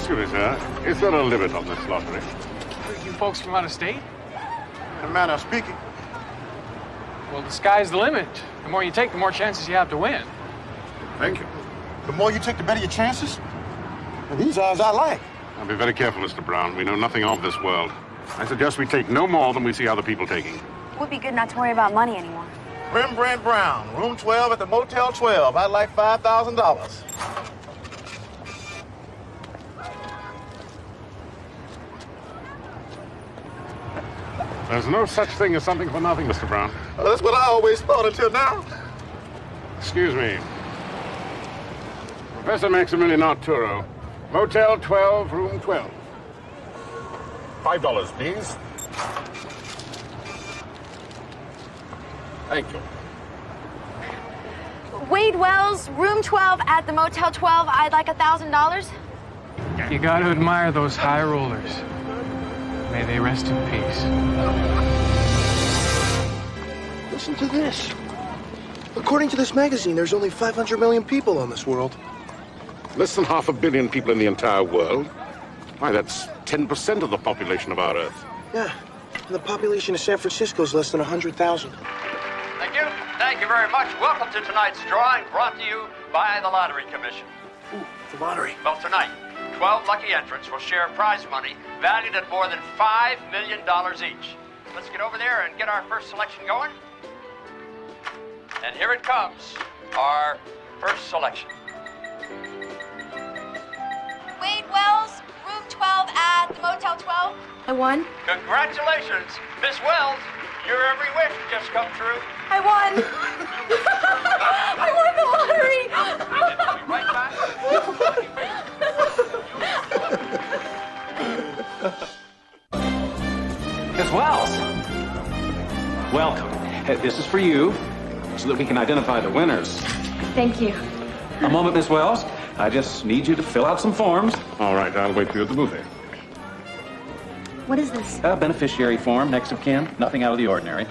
Excuse me, sir. Is there a limit on this lottery? You folks from out of state? The man I'm speaking. Well, the sky's the limit. The more you take, the more chances you have to win. Thank you. The more you take, the better your chances. And these odds I like. Now, be very careful, Mr. Brown. We know nothing of this world. I suggest we take no more than we see other people taking. It would be good not to worry about money anymore. Rembrandt Brown, room 12 at the Motel 12. I'd like $5,000. There's no such thing as something for nothing, Mr. Brown. That's what I always thought until now. Excuse me. Professor Maximilian Arturo, Motel 12, room 12. $5, please. Thank you. Wade Wells, room 12 at the Motel 12. I'd like $1,000. You got to admire those high rollers. May they rest in peace. Listen to this. According to this magazine, there's only 500 million people on this world. Less than 500 million people in the entire world. Why, that's 10% of the population of our Earth. Yeah, and the population of San Francisco is less than 100,000. Thank you. Thank you very much. Welcome to tonight's drawing, brought to you by the Lottery Commission. Ooh, the lottery. Well, tonight, 12 lucky entrants will share prize money valued at more than $5 million each. Let's get over there and get our first selection going. And here it comes, our first selection. Wade Wells, room 12 at the Motel 12. I won. Congratulations, Miss Wells. Your every wish just come true. I won. I won the lottery. And we'll be right back. Miss Wells! Welcome. This is for you, so that we can identify the winners. Thank you. A moment, Miss Wells. I just need you to fill out some forms. All right, I'll wait for you at the movie. What is this? A beneficiary form, next of kin. Nothing out of the ordinary.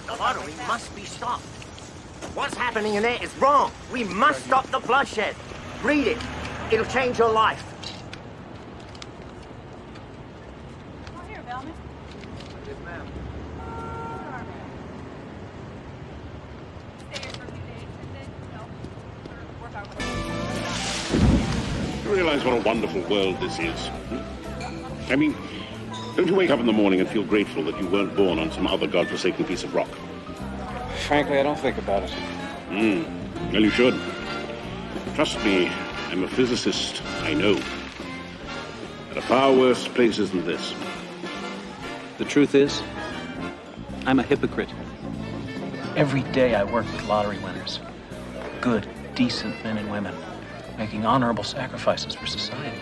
The lottery must be stopped. What's happening in there is wrong. We must stop the bloodshed. Read it. It'll change your life. Here, Bellman. Yes, ma'am. You realize what a wonderful world this is? I mean, don't you wake up in the morning and feel grateful that you weren't born on some other godforsaken piece of rock? Frankly, I don't think about it. Well, you should. Trust me, I'm a physicist. I know. There are far worse places than this. The truth is, I'm a hypocrite. Every day I work with lottery winners. Good, decent men and women, making honorable sacrifices for society.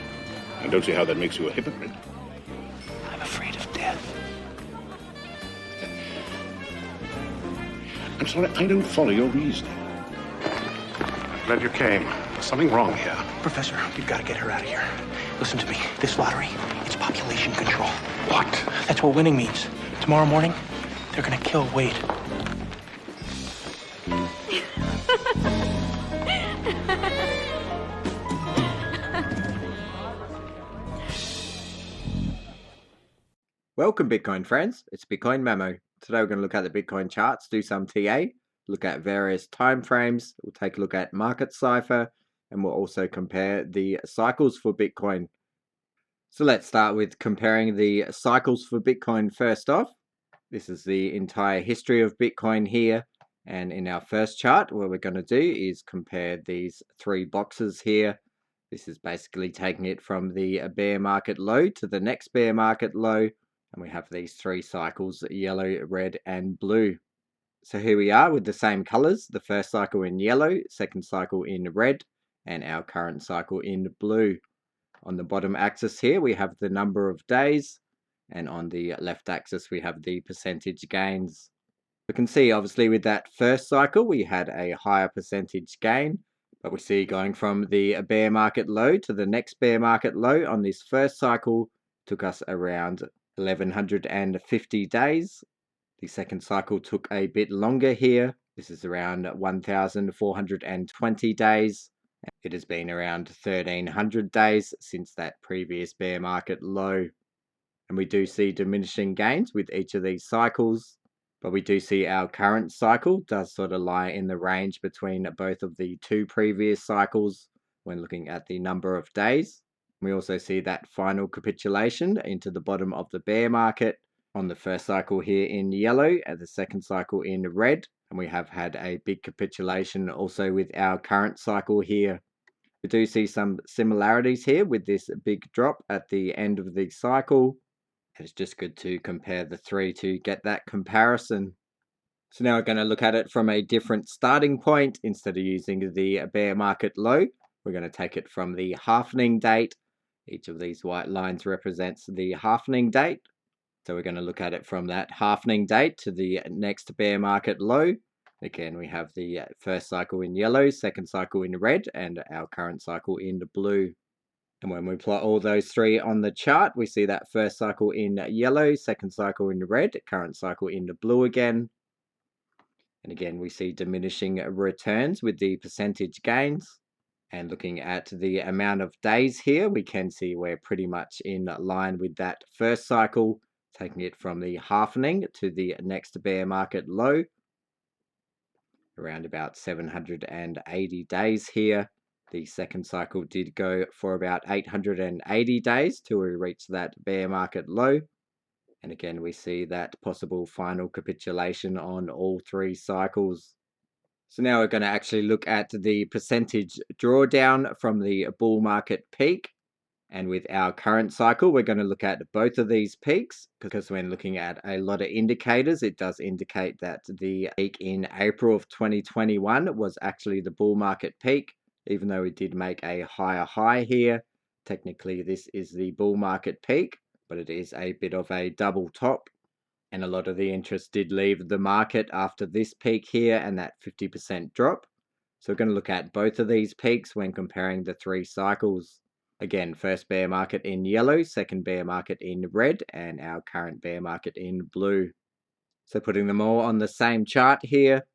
I don't see how that makes you a hypocrite. I'm afraid of death. I'm sorry, I don't follow your reasoning. I'm glad you came. There's something wrong here. Professor, you've got to get her out of here. Listen to me. This lottery, it's population control. What? That's what winning means. Tomorrow morning, they're going to kill Wade. Welcome, Bitcoin friends. It's Bitcoin Mamo. Today we're going to look at the Bitcoin charts, do some TA, look at various time frames. We'll take a look at market cipher, and we'll also compare the cycles for Bitcoin. So let's start with comparing the cycles for Bitcoin first off. This is the entire history of Bitcoin here. And in our first chart, what we're going to do is compare these three boxes here. This is basically taking it from the bear market low to the next bear market low. And we have these three cycles, yellow, red, and blue. So here we are with the same colors. The first cycle in yellow, second cycle in red, and our current cycle in blue. On the bottom axis here, we have the number of days. And on the left axis, we have the percentage gains. We can see, obviously, with that first cycle, we had a higher percentage gain. But we see going from the bear market low to the next bear market low on this first cycle took us around 1150 days. The second cycle took a bit longer here, This is around 1,420 days. It has been around 1,300 days since that previous bear market low. And we do see diminishing gains with each of these cycles, but we do see our current cycle does sort of lie in the range between both of the two previous cycles when looking at the number of days. We also see that final capitulation into the bottom of the bear market on the first cycle here in yellow and the second cycle in red. And we have had a big capitulation also with our current cycle here. We do see some similarities here with this big drop at the end of the cycle. It's just good to compare the three to get that comparison. So now we're going to look at it from a different starting point. Instead of using the bear market low, we're going to take it from the halvening date. Each of these white lines represents the halvening date. So we're going to look at it from that halvening date to the next bear market low. Again, we have the first cycle in yellow, second cycle in red, and our current cycle in blue. And when we plot all those three on the chart, we see that first cycle in yellow, second cycle in red, current cycle in blue again. And again, we see diminishing returns with the percentage gains. And looking at the amount of days here, we can see we're pretty much in line with that first cycle, taking it from the halvening to the next bear market low. Around about 780 days here. The second cycle did go for about 880 days till we reached that bear market low. And again, we see that possible final capitulation on all three cycles. So now we're going to actually look at the percentage drawdown from the bull market peak. And with our current cycle, we're going to look at both of these peaks, because when looking at a lot of indicators, it does indicate that the peak in April of 2021 was actually the bull market peak, even though it did make a higher high here. Technically, this is the bull market peak, but it is a bit of a double top. And a lot of the interest did leave the market after this peak here and that 50% drop. So we're going to look at both of these peaks when comparing the three cycles. Again, first bear market in yellow, second bear market in red, and our current bear market in blue. So putting them all on the same chart here,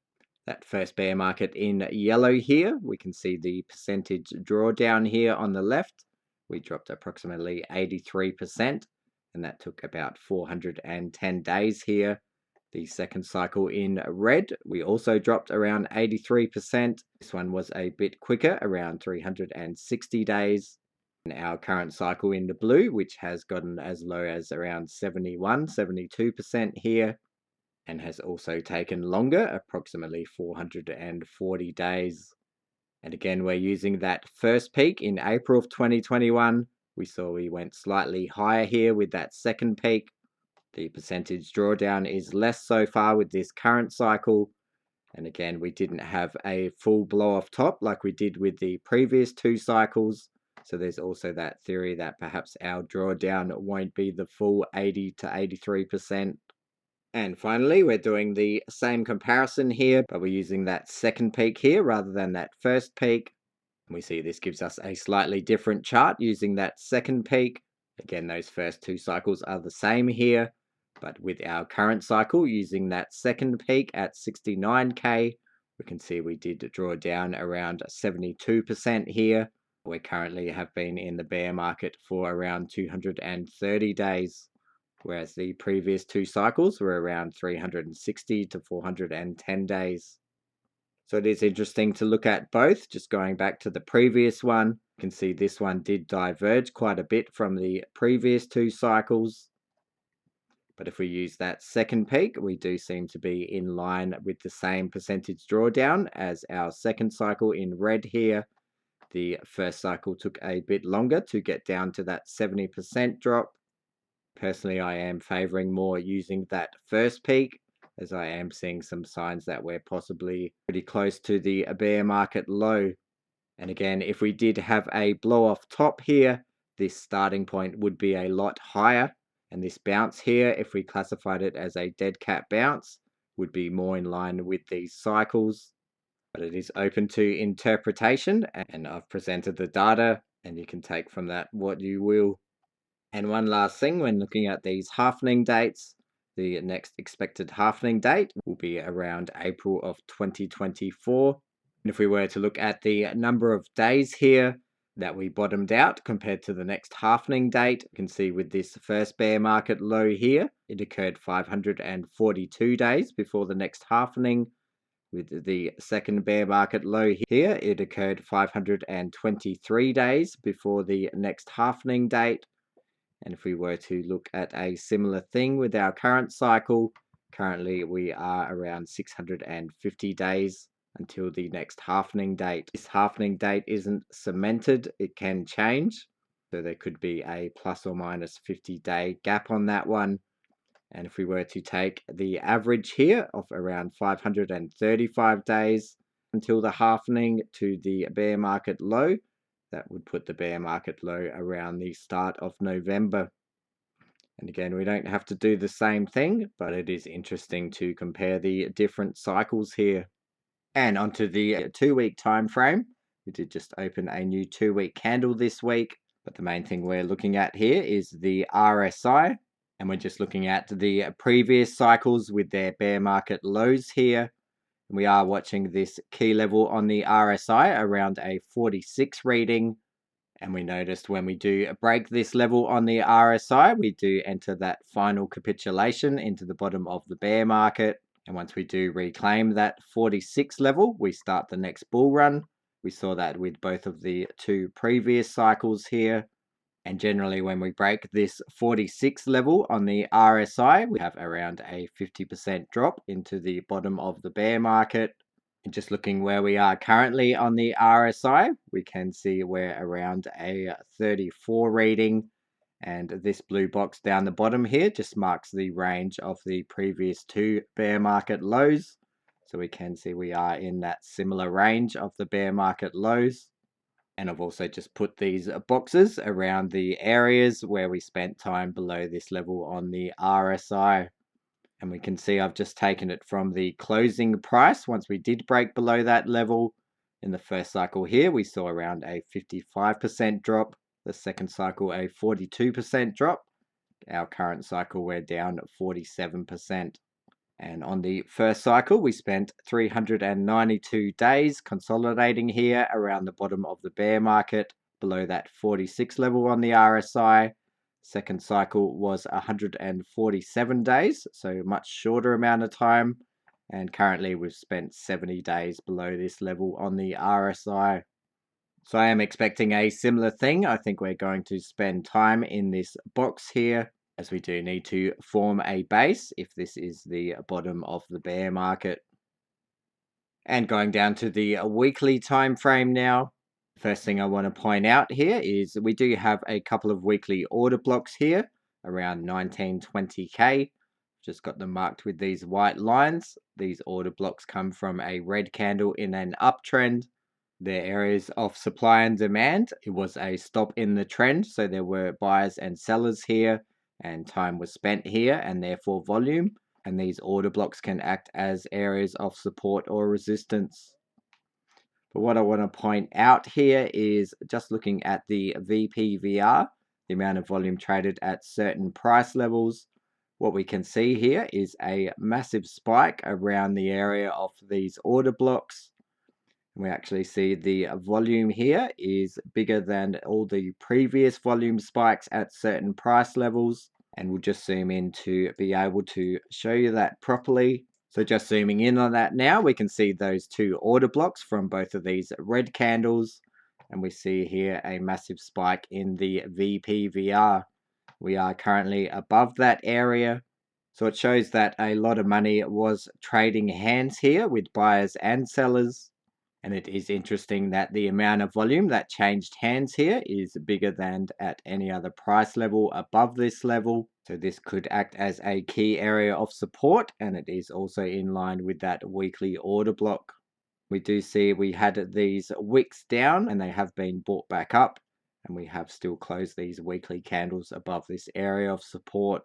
that first bear market in yellow here, we can see the percentage drawdown here on the left. We dropped approximately 83%, and that took about 410 days here. The second cycle in red, we also dropped around 83%. This one was a bit quicker, around 360 days. And our current cycle in the blue, which has gotten as low as around 72% here, and has also taken longer, approximately 440 days. And again, we're using that first peak in April of 2021. We saw we went slightly higher here with that second peak. The percentage drawdown is less so far with this current cycle. And again, we didn't have a full blow off top like we did with the previous two cycles. So there's also that theory that perhaps our drawdown won't be the full 80 to 83%. And finally, we're doing the same comparison here, but we're using that second peak here rather than that first peak. And we see this gives us a slightly different chart using that second peak. Again, those first two cycles are the same here, but with our current cycle using that second peak at 69K, we can see we did draw down around 72% here. We currently have been in the bear market for around 230 days, whereas the previous two cycles were around 360 to 410 days. So it is interesting to look at both. Just going back to the previous one, you can see this one did diverge quite a bit from the previous two cycles. But if we use that second peak, we do seem to be in line with the same percentage drawdown as our second cycle in red here. The first cycle took a bit longer to get down to that 70% drop. Personally, I am favoring more using that first peak, as I am seeing some signs that we're possibly pretty close to the bear market low. And again, if we did have a blow off top here, this starting point would be a lot higher. And this bounce here, if we classified it as a dead cat bounce, would be more in line with these cycles. But it is open to interpretation, and I've presented the data, and you can take from that what you will. And one last thing when looking at these halvening dates, The next expected halvening date will be around April of 2024. And if we were to look at the number of days here that we bottomed out compared to the next halvening date, you can see with this first bear market low here, it occurred 542 days before the next halvening. With the second bear market low here, it occurred 523 days before the next halvening date. And if we were to look at a similar thing with our current cycle, currently we are around 650 days until the next halvening date. This halvening date isn't cemented, it can change. So there could be a plus or minus 50-day gap on that one. And if we were to take the average here of around 535 days until the halvening to the bear market low, that would put the bear market low around the start of November. And again, we don't have to do the same thing, but it is interesting to compare the different cycles here. And onto the 2-week time frame. We did just open a new 2-week candle this week, but the main thing we're looking at here is the RSI. And we're just looking at the previous cycles with their bear market lows here. And we are watching this key level on the RSI around a 46 reading. And we noticed when we do break this level on the RSI, we do enter that final capitulation into the bottom of the bear market. And once we do reclaim that 46 level, we start the next bull run. We saw that with both of the 2 previous cycles here. And generally, when we break this 46 level on the RSI, we have around a 50% drop into the bottom of the bear market. And just looking where we are currently on the RSI, we can see we're around a 34 reading. And this blue box down the bottom here just marks the range of the previous 2 bear market lows. So we can see we are in that similar range of the bear market lows. And I've also just put these boxes around the areas where we spent time below this level on the RSI. And we can see I've just taken it from the closing price once we did break below that level. In the first cycle here, we saw around a 55% drop. The second cycle, a 42% drop. Our current cycle, we're down 47%. And on the first cycle, we spent 392 days consolidating here around the bottom of the bear market, below that 46 level on the RSI. Second cycle was 147 days, so much shorter amount of time. And currently we've spent 70 days below this level on the RSI. So I am expecting a similar thing. I think we're going to spend time in this box here, as we do need to form a base if this is the bottom of the bear market. And going down to the weekly time frame now, first thing I want to point out here is we do have a couple of weekly order blocks here around 1920k. Just got them marked with these white lines. These order blocks come from a red candle in an uptrend. They're areas of supply and demand. It was a stop in the trend, so there were buyers and sellers here, and time was spent here, and therefore volume. And these order blocks can act as areas of support or resistance. But what I want to point out here is just looking at the VPVR, the amount of volume traded at certain price levels. What we can see here is a massive spike around the area of these order blocks. We actually see the volume here is bigger than all the previous volume spikes at certain price levels. And we'll just zoom in to be able to show you that properly. So just zooming in on that now, we can see those 2 order blocks from both of these red candles. And we see here a massive spike in the VPVR. We are currently above that area. So it shows that a lot of money was trading hands here with buyers and sellers. And it is interesting that the amount of volume that changed hands here is bigger than at any other price level above this level. So this could act as a key area of support, and it is also in line with that weekly order block. We do see we had these wicks down and they have been brought back up, and we have still closed these weekly candles above this area of support.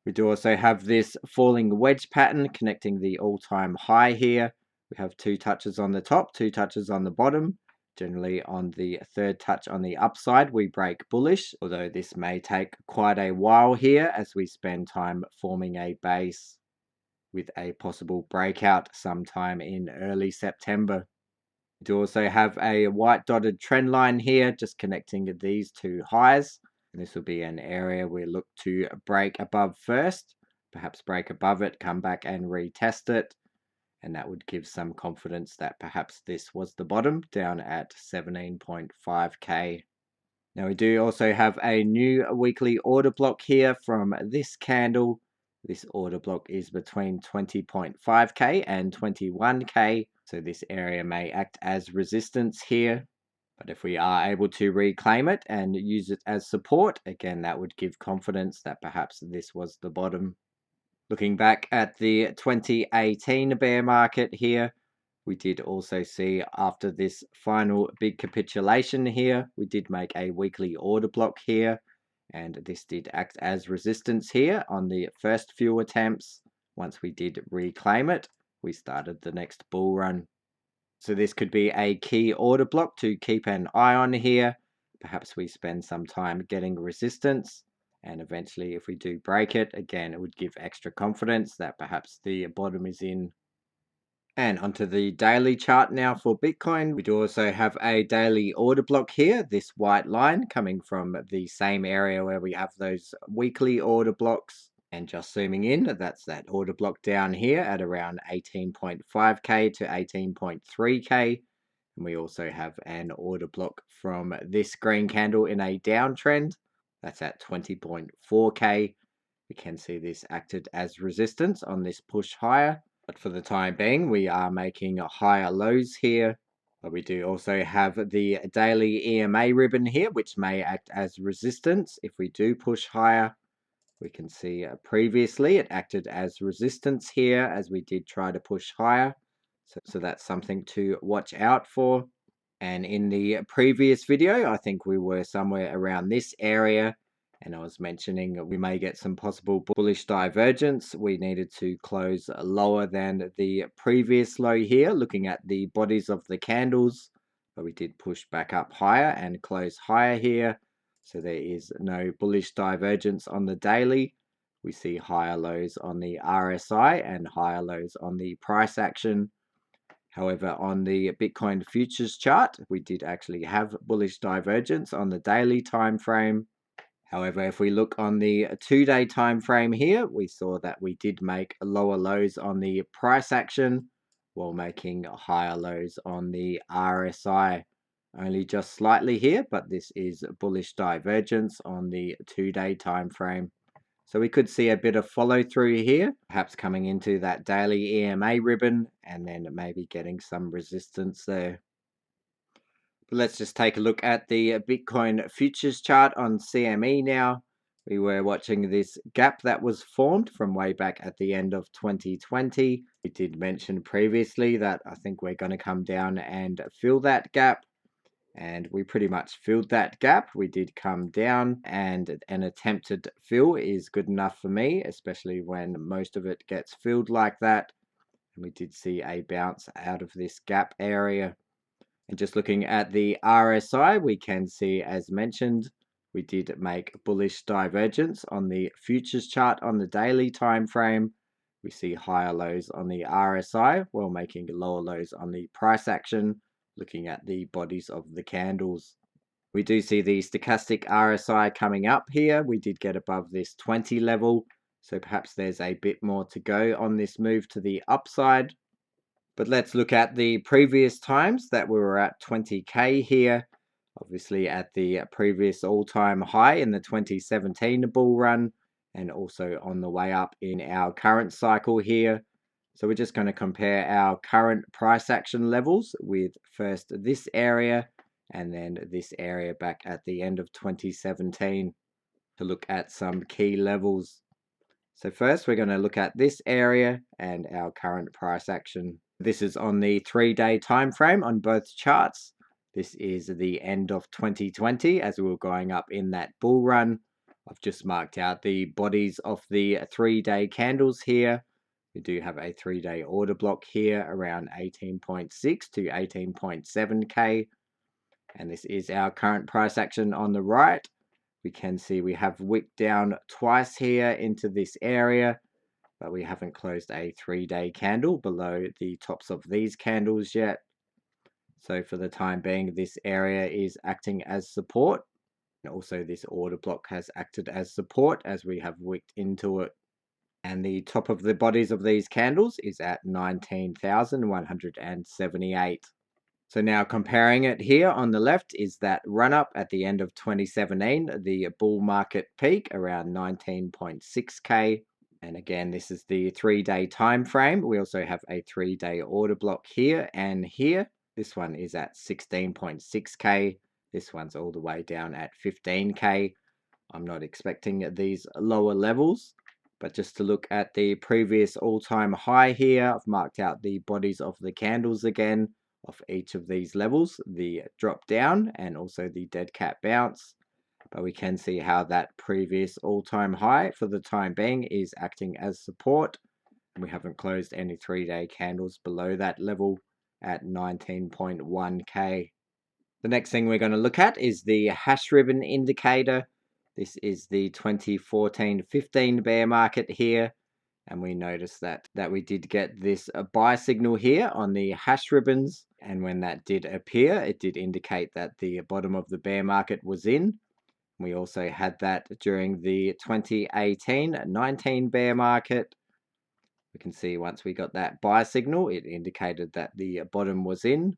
We do also have this falling wedge pattern connecting the all-time high here. We have 2 touches on the top, 2 touches on the bottom, Generally on the third touch on the upside, we break bullish, although this may take quite a while here as we spend time forming a base with a possible breakout sometime in early September. We do also have a white dotted trend line here, just connecting these two highs. And this will be an area we look to break above first, perhaps break above it, come back and retest it. And that would give some confidence that perhaps this was the bottom down at 17.5k. Now we do also have a new weekly order block here from this candle. This order block is between 20.5k and 21k, so this area may act as resistance here. But if we are able to reclaim it and use it as support, again that would give confidence that perhaps this was the bottom. Looking back at the 2018 bear market here, we did also see after this final big capitulation here, we did make a weekly order block here, and this did act as resistance here on the first few attempts. Once we did reclaim it, we started the next bull run. So this could be a key order block to keep an eye on here. Perhaps we spend some time getting resistance, and eventually if we do break it, again, it would give extra confidence that perhaps the bottom is in. And onto the daily chart now for Bitcoin. We do also have a daily order block here, this white line coming from the same area where we have those weekly order blocks. And just zooming in, that's that order block down here at around 18.5k to 18.3k. And we also have an order block from this green candle in a downtrend. That's at 20.4k. We can see this acted as resistance on this push higher. But for the time being, we are making higher lows here. But we do also have the daily EMA ribbon here, which may act as resistance if we do push higher. We can see previously it acted as resistance here as we did try to push higher. So that's something to watch out for. And in the previous video, I think we were somewhere around this area. And I was mentioning we may get some possible bullish divergence. We needed to close lower than the previous low here, looking at the bodies of the candles. But we did push back up higher and close higher here. So there is no bullish divergence on the daily. We see higher lows on the RSI and higher lows on the price action. However, on the Bitcoin futures chart, we did actually have bullish divergence on the daily time frame. However, if we look on the 2-day time frame here, we saw that we did make lower lows on the price action while making higher lows on the RSI. Only just slightly here, but this is bullish divergence on the 2-day time frame. So we could see a bit of follow through here, perhaps coming into that daily EMA ribbon and then maybe getting some resistance there. But let's just take a look at the Bitcoin futures chart on CME now. We were watching this gap that was formed from way back at the end of 2020. We did mention previously that I think we're going to come down and fill that gap. And we pretty much filled that gap. We did come down, and an attempted fill is good enough for me, especially when most of it gets filled like that. And we did see a bounce out of this gap area. And just looking at the RSI, we can see, as mentioned, we did make bullish divergence on the futures chart on the daily time frame. We see higher lows on the RSI while making lower lows on the price action, looking at the bodies of the candles. We do see the stochastic RSI coming up here. We did get above this 20 level, so perhaps there's a bit more to go on this move to the upside. But let's look at the previous times that we were at 20k here. Obviously at the previous all-time high in the 2017 bull run, and also on the way up in our current cycle here. So we're just going to compare our current price action levels with first this area and then this area back at the end of 2017 to look at some key levels. So first we're going to look at this area and our current price action. This is on the 3-day time frame on both charts. This is the end of 2020 as we were going up in that bull run. I've just marked out the bodies of the 3-day candles here. We do have a 3-day order block here around 18.6 to 18.7k. And this is our current price action on the right. We can see we have wicked down twice here into this area, but we haven't closed a 3-day candle below the tops of these candles yet. So for the time being, this area is acting as support. And also this order block has acted as support as we have wicked into it. And the top of the bodies of these candles is at 19,178. So now comparing it here on the left is that run up at the end of 2017, the bull market peak around 19.6k. And again, this is the 3-day time frame. We also have a 3-day order block here and here. This one is at 16.6k. This one's all the way down at 15k. I'm not expecting these lower levels, but just to look at the previous all-time high here, I've marked out the bodies of the candles again of each of these levels, the drop down and also the dead cat bounce. But we can see how that previous all-time high for the time being is acting as support. We haven't closed any 3-day candles below that level at 19.1k. The next thing we're going to look at is the hash ribbon indicator. This is the 2014-15 bear market here. And we notice that we did get this buy signal here on the hash ribbons. And when that did appear, it did indicate that the bottom of the bear market was in. We also had that during the 2018-19 bear market. We can see once we got that buy signal, it indicated that the bottom was in.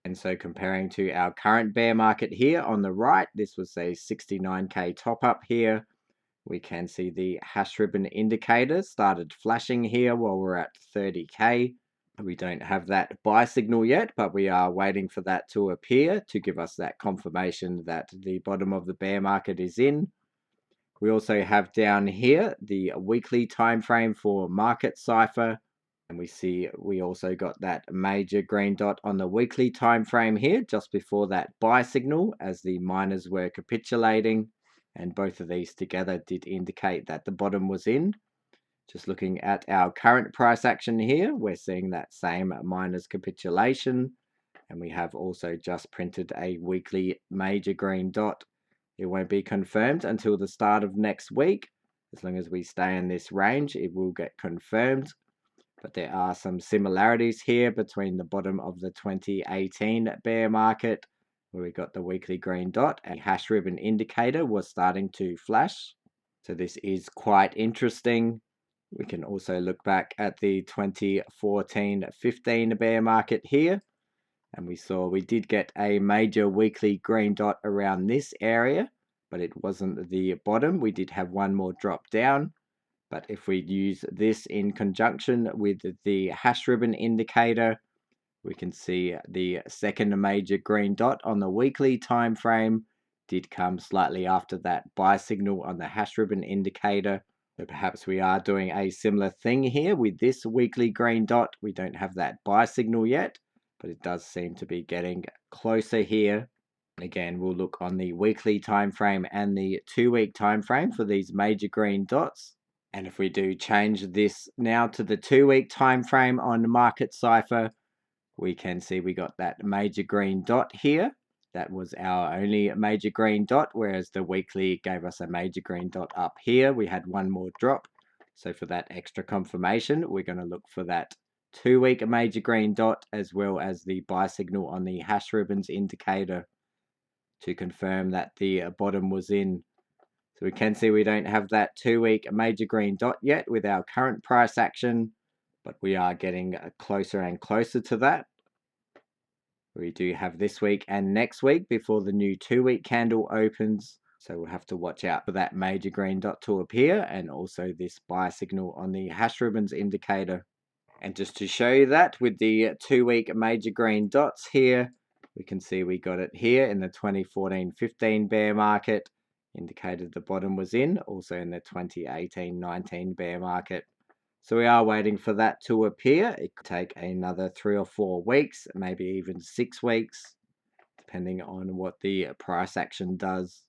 And so comparing to our current bear market here on the right, this was a 69k top up here. We can see the hash ribbon indicator started flashing here while we're at 30k. We don't have that buy signal yet, but we are waiting for that to appear to give us that confirmation that the bottom of the bear market is in. We also have down here the weekly time frame for market cipher. And we see we also got that major green dot on the weekly time frame here just before that buy signal as the miners were capitulating. And both of these together did indicate that the bottom was in. Just looking at our current price action here, we're seeing that same miners capitulation. And we have also just printed a weekly major green dot. It won't be confirmed until the start of next week. As long as we stay in this range, it will get confirmed. But there are some similarities here between the bottom of the 2018 bear market, where we got the weekly green dot, and hash ribbon indicator was starting to flash. So this is quite interesting. We can also look back at the 2014-15 bear market here, and we saw we did get a major weekly green dot around this area, but it wasn't the bottom. We did have one more drop down. But if we use this in conjunction with the hash ribbon indicator, we can see the second major green dot on the weekly time frame did come slightly after that buy signal on the hash ribbon indicator. So perhaps we are doing a similar thing here with this weekly green dot. We don't have that buy signal yet, but it does seem to be getting closer here. Again, we'll look on the weekly time frame and the 2-week time frame for these major green dots. And if we do change this now to the 2-week time frame on market cipher, we can see we got that major green dot here. That was our only major green dot, whereas the weekly gave us a major green dot up here. We had one more drop. So for that extra confirmation, we're going to look for that 2-week major green dot as well as the buy signal on the hash ribbons indicator to confirm that the bottom was in. So we can see we don't have that 2-week major green dot yet with our current price action, but we are getting closer and closer to that. We do have this week and next week before the new 2-week candle opens. So we'll have to watch out for that major green dot to appear and also this buy signal on the hash ribbons indicator. And just to show you that with the 2-week major green dots here, we can see we got it here in the 2014-15 bear market. Indicated the bottom was in, also in the 2018-19 bear market. So we are waiting for that to appear. It could take another 3 or 4 weeks, maybe even 6 weeks, depending on what the price action does.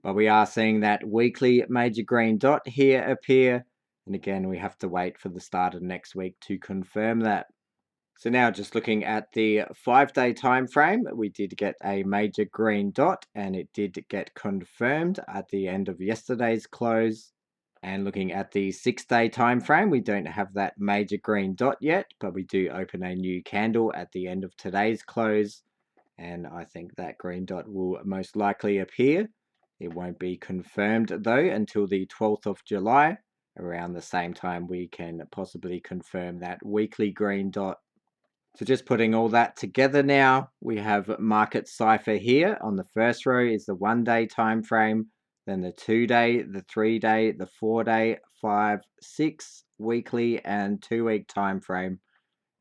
But we are seeing that weekly major green dot here appear. And again, we have to wait for the start of next week to confirm that. So now just looking at the 5-day time frame, we did get a major green dot and it did get confirmed at the end of yesterday's close. And looking at the 6-day time frame, we don't have that major green dot yet, but we do open a new candle at the end of today's close. And I think that green dot will most likely appear. It won't be confirmed though until the 12th of July. Around the same time, we can possibly confirm that weekly green dot. So just putting all that together now, we have market cipher here. On the first row is the 1-day time frame, then the 2-day, the 3-day, the 4-day, 5, 6 weekly and 2-week time frame.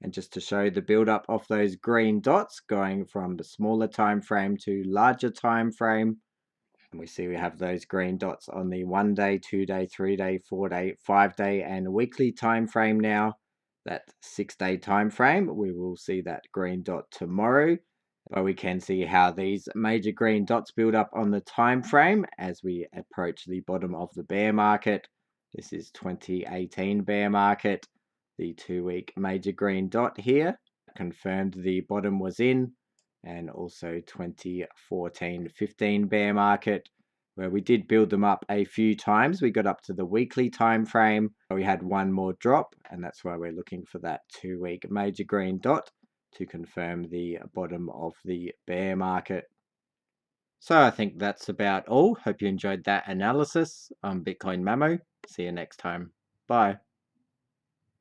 And just to show the build up of those green dots going from the smaller time frame to larger time frame. And we see we have those green dots on the 1-day, 2-day, 3-day, 4-day, 5-day and weekly time frame now. That 6-day time frame, we will see that green dot tomorrow. But we can see how these major green dots build up on the time frame as we approach the bottom of the bear market. This is 2018 bear market. The 2-week major green dot here confirmed the bottom was in, and also 2014-15 bear market, where we did build them up a few times. We got up to the weekly time frame. We had one more drop, and that's why we're looking for that 2-week major green dot to confirm the bottom of the bear market. So I think that's about all. Hope you enjoyed that analysis on Bitcoin Mamo. See you next time. Bye.